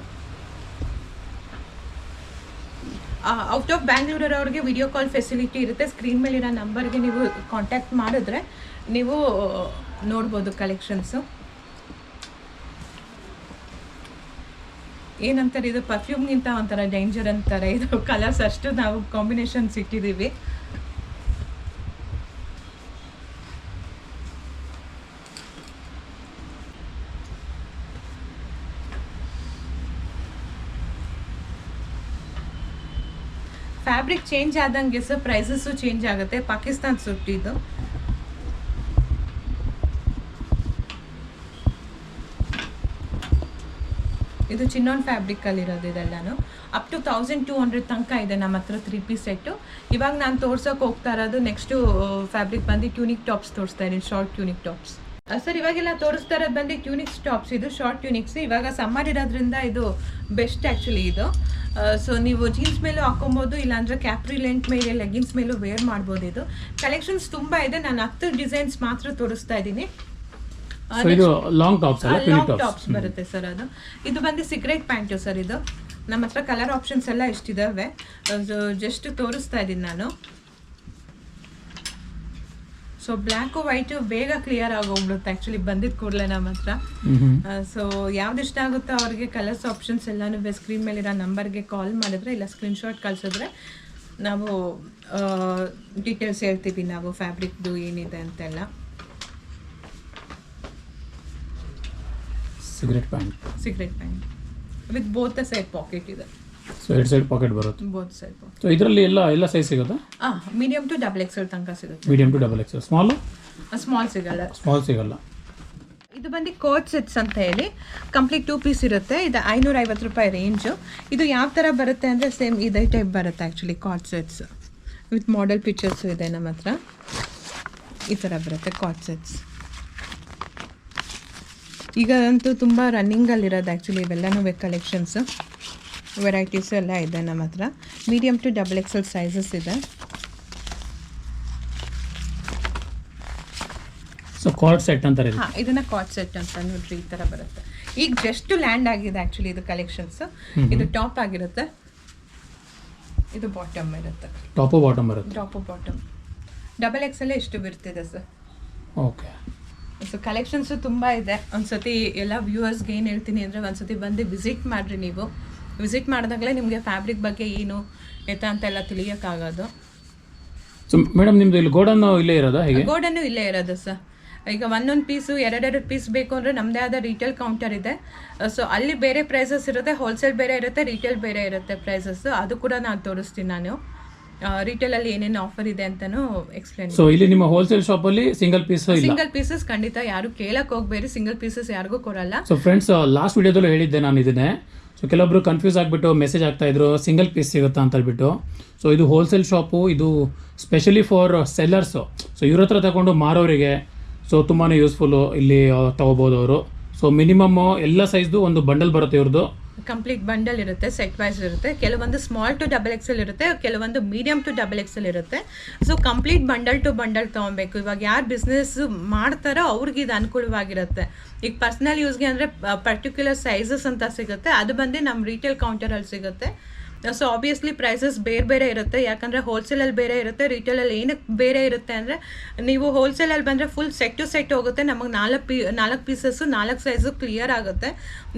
ಔಟ್ ಆಫ್ ಬ್ಯಾಂಗ್ಳೂರವ್ರಿಗೆ ವಿಡಿಯೋ ಕಾಲ್ ಫೆಸಿಲಿಟಿ ಇರುತ್ತೆ. ಸ್ಕ್ರೀನ್ ಮೇಲಿರೋ ನಂಬರ್ಗೆ ನೀವು ಕಾಂಟ್ಯಾಕ್ಟ್ ಮಾಡಿದ್ರೆ ನೀವು ನೋಡ್ಬೋದು ಕಲೆಕ್ಷನ್ಸು. ಏನಂತಾರೆ, ಇದು ಪರ್ಫ್ಯೂಮ್ಗಿಂತ ಒಂಥರ ಡೇಂಜರ್ ಅಂತಾರೆ. ಇದು ಕಲರ್ಸ್ ಅಷ್ಟು ನಾವು ಕಾಂಬಿನೇಷನ್ಸ್ ಇಟ್ಟಿದ್ದೀವಿ. ಫ್ಯಾಬ್ರಿಕ್ ಚೇಂಜ್ ಆದಂಗೆ ಸರ್ ಪ್ರೈಸಸ್ಸು ಚೇಂಜ್ ಆಗುತ್ತೆ. ಪಾಕಿಸ್ತಾನ್ ಸೂಟ್ ಇದು. ಇದು ಚಿನ್ನೋನ್ ಫ್ಯಾಬ್ರಿಕಲ್ಲಿರೋದು. ಇದೆಲ್ಲನೂ ಅಪ್ ಟು 1200 ತನಕ ಇದೆ ನಮ್ಮ ಹತ್ರ 3 ಪೀಸ್ ಸೆಟ್ಟು. ಇವಾಗ ನಾನು ತೋರ್ಸೋಕೆ ಹೋಗ್ತಾ ಇರೋದು ನೆಕ್ಸ್ಟು ಫ್ಯಾಬ್ರಿಕ್ ಬಂದು ಟ್ಯೂನಿಕ್ ಟಾಪ್ಸ್ ತೋರಿಸ್ತಾ ಇದ್ದೀನಿ. Short tunic tops sir. ಇವಾಗೆಲ್ಲ ತೋರಿಸ್ತಾ ಇರೋದು ಬಂದು ಟ್ಯೂನಿಕ್ಸ್ ಟಾಪ್ಸ್. ಇದು ಶಾರ್ಟ್ ಟ್ಯೂನಿಕ್ಸ್. ಇವಾಗ ಸಮ್ಮರ್ ಇರೋದ್ರಿಂದ ಇದು ಬೆಸ್ಟ್ ಆ್ಯಕ್ಚುಲಿ ಇದು. ಸೊ ನೀವು ಜೀನ್ಸ್ ಮೇಲೂ ಹಾಕೊಬೋದು, ಇಲ್ಲಾಂದರೆ ಕ್ಯಾಪ್ರಿ ಲೆಂತ್ ಮೇಲೆ ಲೆಗಿನ್ಸ್ ಮೇಲೂ ವೇರ್ ಮಾಡ್ಬೋದು. ಇದು ಕಲೆಕ್ಷನ್ಸ್ ತುಂಬ ಇದೆ. ನಾನು 10 ಡಿಸೈನ್ಸ್ ಮಾತ್ರ ತೋರಿಸ್ತಾ ಇದ್ದೀನಿ. ಲಾಂಗ್ ಟಾಪ್ಸ್ ಬರುತ್ತೆ ಸರ್. ಇದು ಬಂದು ಸಿಗರೇಟ್ ಪ್ಯಾಂಟು ಸರ್. ಇದು ನಮ್ಮ ಹತ್ರ ಕಲರ್ ಆಪ್ಷನ್ಸ್ ಎಲ್ಲ ಎಷ್ಟಿದ್ದಾವೆ ಜಸ್ಟ್ ತೋರಿಸ್ತಾ ಇದ್ದೀನಿ ನಾನು. ಸೊ ಬ್ಲ್ಯಾಕು ವೈಟು ಬೇಗ ಕ್ಲಿಯರ್ ಆಗೋಗ್ಬಿಡುತ್ತೆ ಆ್ಯಕ್ಚುಲಿ ಬಂದಿದ್ದ ಕೂಡಲೇ ನಮ್ಮ ಹತ್ರ. ಸೊ ಯಾವ್ದು ಇಷ್ಟ ಆಗುತ್ತೋ ಅವ್ರಿಗೆ ಕಲರ್ಸ್ ಆಪ್ಷನ್ಸ್ ಎಲ್ಲನೂ ಸ್ಕ್ರೀನ್ ಮೇಲಿರೋ ನಂಬರ್ಗೆ ಕಾಲ್ ಮಾಡಿದ್ರೆ ಇಲ್ಲ ಸ್ಕ್ರೀನ್ಶಾಟ್ ಕಳಿಸಿದ್ರೆ ನಾವು ಡೀಟೇಲ್ಸ್ ಹೇಳ್ತೀವಿ ನಾವು ಫ್ಯಾಬ್ರಿಕ್ದು ಏನಿದೆ ಅಂತೆಲ್ಲ. Cigarette pant with both side packet ಇದೆ. ಸೊ 2 ಸೈಡ್ ಪಾಕೆಟ್ ಬರುತ್ತೆ. Both side packet. ಸೊ ಇದರಲ್ಲಿ ಎಲ್ಲ ಸೈಜ್ ಸಿಗುತ್ತಾ? ಮೀಡಿಯಂ ಟು ಡಬಲ್ ಎಕ್ಸೆಲ್ ತನಕ ಸಿಗುತ್ತೆ. Medium to double XL. Small ಸಿಗಲ್ಲ. ಸ್ಮಾಲ್ ಸಿಗಲ್ಲ. ಇದು ಬಂದು ಕೋಟ್ ಸೆಟ್ಸ್ ಅಂತ ಹೇಳಿ ಕಂಪ್ಲೀಟ್ 2 ಪೀಸ್ ಇರುತ್ತೆ. ಇದು 550 ರೂಪಾಯಿ ರೇಂಜು. ಇದು ಯಾವ ಥರ ಬರುತ್ತೆ ಅಂದರೆ ಸೇಮ್ ಇದೇ ಟೈಪ್ ಬರುತ್ತೆ actually coord sets with model pictures ಇದೆ ನಮ್ಮ ಹತ್ರ. ಈ ಥರ ಬರುತ್ತೆ ಕಾಟ್ ಸೆಟ್ಸ್. ಈಗ ಅಂತೂ ತುಂಬ ರನ್ನಿಂಗಲ್ಲಿರೋದು ಆ್ಯಕ್ಚುಲಿ ಇವೆಲ್ಲನೂ ಕಲೆಕ್ಷನ್ಸು ವೆರೈಟೀಸು ಎಲ್ಲ ಇದೆ ನಮ್ಮ ಹತ್ರ. Medium to double XL sizes ಇದೆ. ಸೊ ಕಾರ್ಡ್ ಸೆಟ್ ಅಂತಾರೆ. ಇದನ್ನ ಕಾರ್ಡ್ ಸೆಟ್ ಅಂತ ನೋಡ್ರಿ, ಈ ಥರ ಬರುತ್ತೆ. ಈಗ ಜಸ್ಟ್ ಲ್ಯಾಂಡ್ ಆಗಿದೆ ಆ್ಯಕ್ಚುಲಿ ಇದು ಕಲೆಕ್ಷನ್ಸ್. ಇದು ಟಾಪ್ ಆಗಿರುತ್ತೆ, ಇದು ಬಾಟಮ್ ಇರುತ್ತೆ. ಟಾಪು ಬಾಟಮ್ ಬರುತ್ತೆ. ಟಾಪು ಬಾಟಮ್ ಡಬಲ್ ಎಕ್ಸೆಲ್ ಎಷ್ಟು ಬರ್ತಿದೆ ಸರ್. ಓಕೆ. ಸೊ ಕಲೆಕ್ಷನ್ಸು ತುಂಬ ಇದೆ. ಒಂದ್ಸತಿ ಎಲ್ಲ ವ್ಯೂವರ್ಸ್ಗೆ ಏನು ಹೇಳ್ತೀನಿ ಅಂದರೆ ಒಂದ್ಸತಿ ಬಂದು ವಿಸಿಟ್ ಮಾಡಿರಿ. ನೀವು ವಿಸಿಟ್ ಮಾಡಿದಾಗಲೇ ನಿಮಗೆ ಫ್ಯಾಬ್ರಿಕ್ ಬಗ್ಗೆ ಏನು ಅಂತೆಲ್ಲ ತಿಳಿಯೋಕ್ಕಾಗೋದು. ಸೊ ಮೇಡಮ್ ನಿಮ್ಮದು ಇಲ್ಲಿ ಗೋಡನ್ನು ಇಲ್ಲೇ ಇರೋದಾ? ಹೇಗೆ? ಗೋಡನ್ನು ಇಲ್ಲೇ ಇರೋದು ಸರ್. ಈಗ ಒಂದೊಂದು ಪೀಸು 2 ಪೀಸ್ ಬೇಕು ಅಂದರೆ ನಮ್ಮದೇ ಆದ ರಿಟೇಲ್ ಕೌಂಟರ್ ಇದೆ. ಸೊ ಅಲ್ಲಿ ಬೇರೆ ಪ್ರೈಸಸ್ ಇರುತ್ತೆ, ಹೋಲ್ಸೇಲ್ ಬೇರೆ ಇರುತ್ತೆ, ರಿಟೇಲ್ ಬೇರೆ ಇರುತ್ತೆ ಪ್ರೈಸಸ್. ಅದು ಕೂಡ ನಾನು ತೋರಿಸ್ತೀನಿ. ನಾನು ರಿಟೇಲಲ್ಲಿ ಏನೇನು ಆಫರ್ ಇದೆ ಅಂತಲೂ ಎಕ್ಸ್ಪ್ಲೇನ್. ಸೊ ಇಲ್ಲಿ ನಿಮ್ಮ ಹೋಲ್ಸೇಲ್ ಶಾಪಲ್ಲಿ ಸಿಂಗಲ್ ಪೀಸಸ್ ಖಂಡಿತ ಯಾರು ಕೇಳಕ್ಕೆ ಹೋಗಬೇಡಿ. ಸಿಂಗಲ್ ಪೀಸಸ್ ಯಾರಿಗೂ ಕೊಡಲ್ಲ. ಸೊ ಫ್ರೆಂಡ್ಸ್, ಲಾಸ್ಟ್ ವಿಡಿಯೋದಲ್ಲೂ ಹೇಳಿದ್ದೆ ನಾನು ಇದನ್ನೇ. ಸೊ ಕೆಲವೊಬ್ರು ಕನ್ಫ್ಯೂಸ್ ಆಗಿಬಿಟ್ಟು ಮೆಸೇಜ್ ಆಗ್ತಾಯಿದ್ರು ಸಿಂಗಲ್ ಪೀಸ್ ಸಿಗುತ್ತಾ ಅಂತ ಹೇಳ್ಬಿಟ್ಟು. ಸೊ ಇದು ಹೋಲ್ಸೇಲ್ ಶಾಪು, ಇದು ಸ್ಪೆಷಲಿ ಫಾರ್ ಸೆಲ್ಲರ್ಸು. ಸೊ ಇವ್ರ ಹತ್ರ ತಗೊಂಡು ಮಾರೋರಿಗೆ ಸೊ ತುಂಬಾ ಯೂಸ್ಫುಲ್ಲು. ಇಲ್ಲಿ ತೊಗೋಬೋದು ಅವರು. ಸೊ ಮಿನಿಮಮ್ಮು ಎಲ್ಲ ಸೈಜ್ದು ಒಂದು ಬಂಡಲ್ ಬರುತ್ತೆ ಇವ್ರದ್ದು. ಕಂಪ್ಲೀಟ್ ಬಂಡಲ್ ಇರುತ್ತೆ, ಸೆಟ್ ವೈಸ್ ಇರುತ್ತೆ. ಕೆಲವೊಂದು ಸ್ಮಾಲ್ ಟು ಡಬಲ್ ಎಕ್ಸೆಲ್ ಇರುತ್ತೆ, ಕೆಲವೊಂದು ಮೀಡಿಯಂ ಟು ಡಬಲ್ ಎಕ್ಸೆಲ್ ಇರುತ್ತೆ. So complete bundle to bundle ತೊಗೊಬೇಕು. ಇವಾಗ ಯಾರು ಬಿಸ್ನೆಸ್ ಮಾಡ್ತಾರೋ ಅವ್ರಿಗೆ ಇದು ಅನುಕೂಲವಾಗಿರುತ್ತೆ. ಈಗ ಪರ್ಸ್ನಲ್ ಯೂಸ್ಗೆ ಅಂದರೆ ಪರ್ಟಿಕ್ಯುಲರ್ ಸೈಜಸ್ ಅಂತ ಸಿಗುತ್ತೆ. ಅದು ಬಂದು ನಮ್ಮ ರಿಟೇಲ್ ಕೌಂಟರಲ್ಲಿ ಸಿಗುತ್ತೆ. ಸೊ ಆಬ್ವಿಯಸ್ಲಿ ಪ್ರೈಸಸ್ ಬೇರೆ ಇರುತ್ತೆ. ಯಾಕಂದರೆ ಹೋಲ್ಸೇಲಲ್ಲಿ ಬೇರೆ ಇರುತ್ತೆ, ರಿಟೇಲಲ್ಲಿ ಏನಕ್ಕೆ ಬೇರೆ ಇರುತ್ತೆ ಅಂದರೆ ನೀವು ಹೋಲ್ಸೇಲಲ್ಲಿ ಬಂದರೆ ಫುಲ್ ಸೆಟ್ ಟು ಸೆಟ್ ಹೋಗುತ್ತೆ. ನಮಗೆ 4 ಪೀಸಸ್ಸು 4 ಸೈಜು ಕ್ಲಿಯರ್ ಆಗುತ್ತೆ.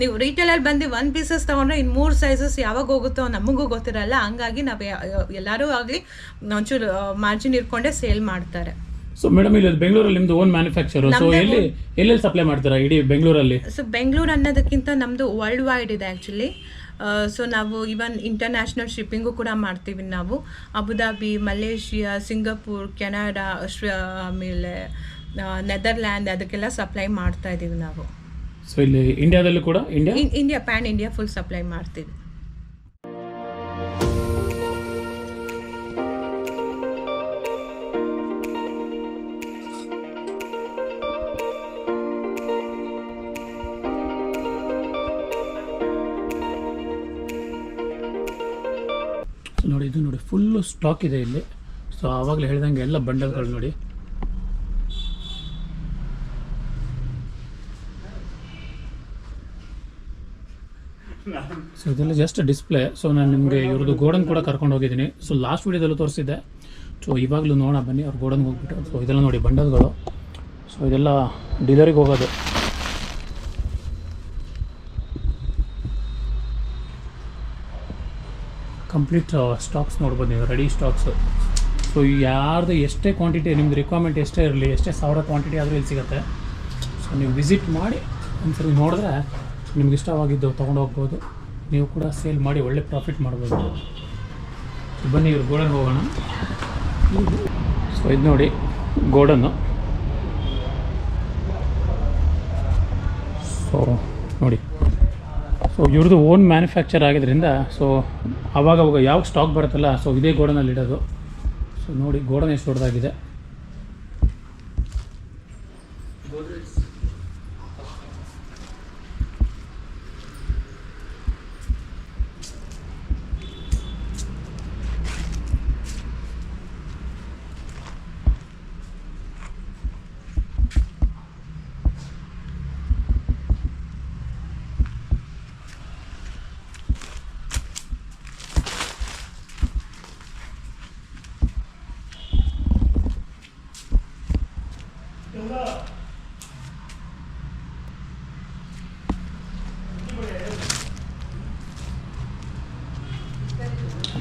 ನೀವು ರಿಟೇಲಲ್ಲಿ ಬಂದು 1 ಪೀಸಸ್ ತೊಗೊಂಡ್ರೆ ಇನ್ನು 3 ಸೈಜಸ್ ಯಾವಾಗ ಹೋಗುತ್ತೋ ನಮಗೂ ಗೊತ್ತಿರಲ್ಲ. ಹಂಗಾಗಿ ನಾವು ಎಲ್ಲರೂ ಆಗಲಿ ಒಂಚೂರು ಮಾರ್ಜಿನ್ ಇಟ್ಕೊಂಡೇ ಸೇಲ್ ಮಾಡ್ತಾರೆ. ಸೊ ಮೇಡಮ್, ಇಲ್ಲಿ ಬೆಂಗಳೂರಲ್ಲಿ ನಿಮ್ದು ಓನ್ ಮ್ಯಾನುಫ್ಯಾಕ್ಚರ್. ಸೊ ಎಲ್ಲೆಲ್ಲಿ ಸಪ್ಲೈ ಮಾಡ್ತೀರಾ ಇಡೀ ಬೆಂಗಳೂರಲ್ಲಿ? ಸೊ ಬೆಂಗಳೂರು ಅನ್ನೋದಕ್ಕಿಂತ ನಮ್ಮದು ವರ್ಲ್ಡ್ ವೈಡ್ ಇದೆ ಆ್ಯಕ್ಚುಲಿ. ಸೊ ನಾವು ಈವನ್ ಇಂಟರ್ನ್ಯಾಷನಲ್ ಶಿಪ್ಪಿಂಗು ಕೂಡ ಮಾಡ್ತೀವಿ. ನಾವು ಅಬುದಾಬಿ, ಮಲೇಷಿಯಾ, ಸಿಂಗಾಪುರ್, ಕೆನಡಾ, ಆಮೇಲೆ ನೆದರ್ಲ್ಯಾಂಡ್ ಅದಕ್ಕೆಲ್ಲ ಸಪ್ಲೈ ಮಾಡ್ತಾ ಇದ್ದೀವಿ ನಾವು. ಸೊ ಇಲ್ಲಿ ಇಂಡಿಯಾದಲ್ಲೂ ಕೂಡ India PAN India full supply ಮಾಡ್ತೀವಿ. ನೋಡಿ, ಇದು ನೋಡಿ ಫುಲ್ಲು ಸ್ಟಾಕ್ ಇದೆ ಇಲ್ಲಿ. ಸೊ ಆವಾಗಲೇ ಹೇಳಿದಂಗೆ ಎಲ್ಲ ಬಂಡಲ್ಗಳು ನೋಡಿ. ಸೊ ಇದೆಲ್ಲ ಜಸ್ಟ್ ಡಿಸ್ಪ್ಲೇ. ಸೊ ನಾನು ನಿಮಗೆ ಇವ್ರದ್ದು ಗೋಡನ್ ಕೂಡ ಕರ್ಕೊಂಡು ಹೋಗಿದ್ದೀನಿ. ಸೊ ಲಾಸ್ಟ್ ವೀಡಿಯೋದಲ್ಲೂ ತೋರಿಸಿದ್ದೆ. ಸೊ ಇವಾಗಲೂ ನೋಡೋಣ ಬನ್ನಿ ಅವ್ರ ಗೋಡನ್ಗೆ ಹೋಗ್ಬಿಟ್ಟು. ಸೊ ಇದೆಲ್ಲ ನೋಡಿ ಬಂಡಲ್ಗಳು. ಸೊ ಇದೆಲ್ಲ ಡೀಲರಿಗೆ ಹೋಗೋದು. ಕಂಪ್ಲೀಟ್ ಸ್ಟಾಕ್ಸ್ ನೋಡ್ಬೋದು ನೀವು, ರೆಡಿ ಸ್ಟಾಕ್ಸು. ಸೊ ಯಾರ್ದು ಎಷ್ಟೇ ಕ್ವಾಂಟಿಟಿ, ನಿಮ್ದು ರಿಕ್ವೈರ್ಮೆಂಟ್ ಎಷ್ಟೇ ಇರಲಿ, ಎಷ್ಟೇ 1000 ಕ್ವಾಂಟಿಟಿ ಆದರೂ ಇಲ್ಲಿ ಸಿಗುತ್ತೆ. ಸೊ ನೀವು ವಿಸಿಟ್ ಮಾಡಿ ಒಂದ್ಸರಿ ನೋಡಿದ್ರೆ ನಿಮ್ಗೆ ಇಷ್ಟವಾಗಿದ್ದು ತೊಗೊಂಡು ಹೋಗ್ಬೋದು. ನೀವು ಕೂಡ ಸೇಲ್ ಮಾಡಿ ಒಳ್ಳೆ ಪ್ರಾಫಿಟ್ ಮಾಡ್ಬೋದು. ಬನ್ನಿ ಇವ್ರು ಗೋಡನ್ ಹೋಗೋಣ. ಸೊ ಇದು ನೋಡಿ ಗೋಡನ್ನು. ಸೊ ನೋಡಿ, ಸೊ ಇವ್ರದ್ದು ಓನ್ ಮ್ಯಾನುಫ್ಯಾಕ್ಚರ್ ಆಗಿದ್ದರಿಂದ ಸೊ ಆವಾಗ ಯಾವಾಗ ಸ್ಟಾಕ್ ಬರುತ್ತಲ್ಲ, ಸೊ ಇದೇ ಗೋಡನಲ್ಲಿ ಇಡೋದು. ಸೊ ನೋಡಿ ಗೋಡನ್ ಎಷ್ಟು ದೊಡ್ಡದಾಗಿದೆ.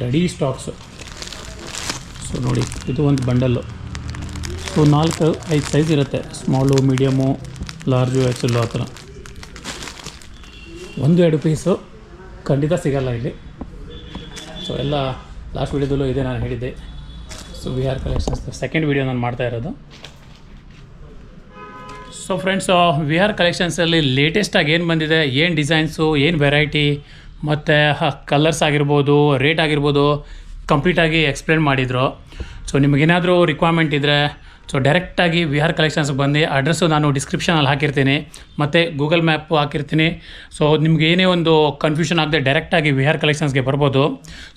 Ready stocks. ಸೊ ನೋಡಿ, ಇದು ಒಂದು ಬಂಡಲ್ಲು. ಸೊ 4-5 ಸೈಜ್ ಇರುತ್ತೆ. ಸ್ಮಾಲು, ಮೀಡಿಯಮು, ಲಾರ್ಜು, ಎಕ್ಸೆಲ್ಲು ಆ ಥರ. 1-2 ಪೀಸು ಖಂಡಿತ ಸಿಗಲ್ಲ ಇಲ್ಲಿ. ಸೊ ಎಲ್ಲ ಲಾಸ್ಟ್ ವೀಡಿಯೋದಲ್ಲೂ ಇದೆ ನಾನು ಹೇಳಿದ್ದೆ. So we are collections second video ನಾನು ಮಾಡ್ತಾ ಇರೋದು. ಸೊ ಫ್ರೆಂಡ್ಸ್, ವಿ ಆರ್ ಕಲೆಕ್ಷನ್ಸಲ್ಲಿ ಲೇಟೆಸ್ಟಾಗಿ ಏನು ಬಂದಿದೆ, ಏನು ಡಿಸೈನ್ಸು, ಏನು ವೆರೈಟಿ ಮತ್ತು ಕಲರ್ಸ್ ಆಗಿರ್ಬೋದು, ರೇಟ್ ಆಗಿರ್ಬೋದು ಕಂಪ್ಲೀಟಾಗಿ ಎಕ್ಸ್ಪ್ಲೇನ್ ಮಾಡಿದರು. ಸೊ ನಿಮಗೇನಾದರೂ ರಿಕ್ವೈರ್ಮೆಂಟ್ ಇದ್ದರೆ ಸೊ ಡೈರೆಕ್ಟಾಗಿ ವಿ ಆರ್ ಕಲೆಕ್ಷನ್ಸ್ಗೆ ಬಂದು ಅಡ್ರೆಸ್ಸು ನಾನು ಡಿಸ್ಕ್ರಿಪ್ಷನಲ್ಲಿ ಹಾಕಿರ್ತೀನಿ ಮತ್ತು ಗೂಗಲ್ ಮ್ಯಾಪು ಹಾಕಿರ್ತೀನಿ. ಸೊ ನಿಮ್ಗೆ ಏನೇ ಒಂದು ಕನ್ಫ್ಯೂಷನ್ ಆಗದೆ ಡೈರೆಕ್ಟಾಗಿ ವಿ ಆರ್ ಕಲೆಕ್ಷನ್ಸ್ಗೆ ಬರ್ಬೋದು.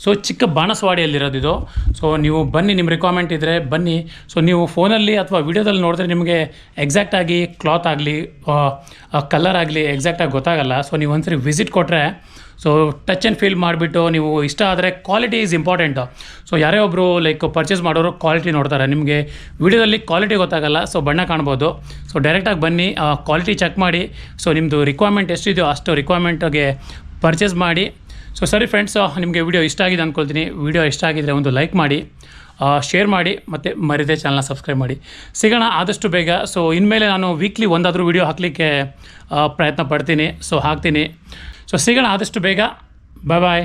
ಸೊ ಚಿಕ್ಕ ಬಾಣಸವಾಡಿಯಲ್ಲಿರೋದು ಇದು. ಸೊ ನೀವು ಬನ್ನಿ, ನಿಮ್ಮ ರಿಕ್ವೈರ್ಮೆಂಟ್ ಇದ್ದರೆ ಬನ್ನಿ. ಸೊ ನೀವು ಫೋನಲ್ಲಿ ಅಥವಾ ವೀಡಿಯೋದಲ್ಲಿ ನೋಡಿದ್ರೆ ನಿಮಗೆ ಎಕ್ಸಾಕ್ಟಾಗಿ ಕ್ಲಾತ್ ಆಗಲಿ ಕಲರ್ ಆಗಲಿ ಎಕ್ಸಾಕ್ಟಾಗಿ ಗೊತ್ತಾಗಲ್ಲ. ಸೊ ನೀವು ಒಂದ್ಸರಿ ವಿಸಿಟ್ ಕೊಟ್ಟರೆ ಸೊ ಟಚ್ ಆ್ಯಂಡ್ ಫೀಲ್ ಮಾಡಿಬಿಟ್ಟು ನೀವು ಇಷ್ಟ ಆದರೆ ಕ್ವಾಲಿಟಿ ಈಸ್ ಇಂಪಾರ್ಟೆಂಟು. ಸೊ ಯಾರೇ ಒಬ್ಬರು ಲೈಕ್ ಪರ್ಚೇಸ್ ಮಾಡೋರು ಕ್ವಾಲಿಟಿ ನೋಡ್ತಾರೆ. ನಿಮಗೆ ವೀಡಿಯೋದಲ್ಲಿ ಕ್ವಾಲಿಟಿ ಗೊತ್ತಾಗಲ್ಲ, ಸೊ ಬಣ್ಣ ಕಾಣ್ಬೋದು. ಸೊ ಡೈರೆಕ್ಟಾಗಿ ಬನ್ನಿ, ಕ್ವಾಲಿಟಿ ಚೆಕ್ ಮಾಡಿ. ಸೊ ನಿಮ್ಮದು ರಿಕ್ವೈರ್ಮೆಂಟ್ ಎಷ್ಟಿದೆಯೋ ಅಷ್ಟು ರಿಕ್ವೈರ್ಮೆಂಟ್ಗೆ ಪರ್ಚೇಸ್ ಮಾಡಿ. ಸೊ ಸರಿ ಫ್ರೆಂಡ್ಸ್, ನಿಮಗೆ ವಿಡಿಯೋ ಇಷ್ಟ ಆಗಿದೆ ಅಂದ್ಕೊಳ್ತೀನಿ. ವಿಡಿಯೋ ಇಷ್ಟ ಆಗಿದರೆ ಒಂದು ಲೈಕ್ ಮಾಡಿ, ಶೇರ್ ಮಾಡಿ ಮತ್ತು ಮರಿದೇ ಚಾನಲ್ನ ಸಬ್ಸ್ಕ್ರೈಬ್ ಮಾಡಿ. ಸಿಗೋಣ ಆದಷ್ಟು ಬೇಗ. ಸೊ ಇನ್ಮೇಲೆ ನಾನು ವೀಕ್ಲಿ ಒಂದಾದರೂ ವಿಡಿಯೋ ಹಾಕಲಿಕ್ಕೆ ಪ್ರಯತ್ನ ಪಡ್ತೀನಿ. ಸೊ ಹಾಕ್ತೀನಿ. ಸೊ ಸಿಗೋಣ ಆದಷ್ಟು ಬೇಗ. ಬಾಯ್ ಬಾಯ್.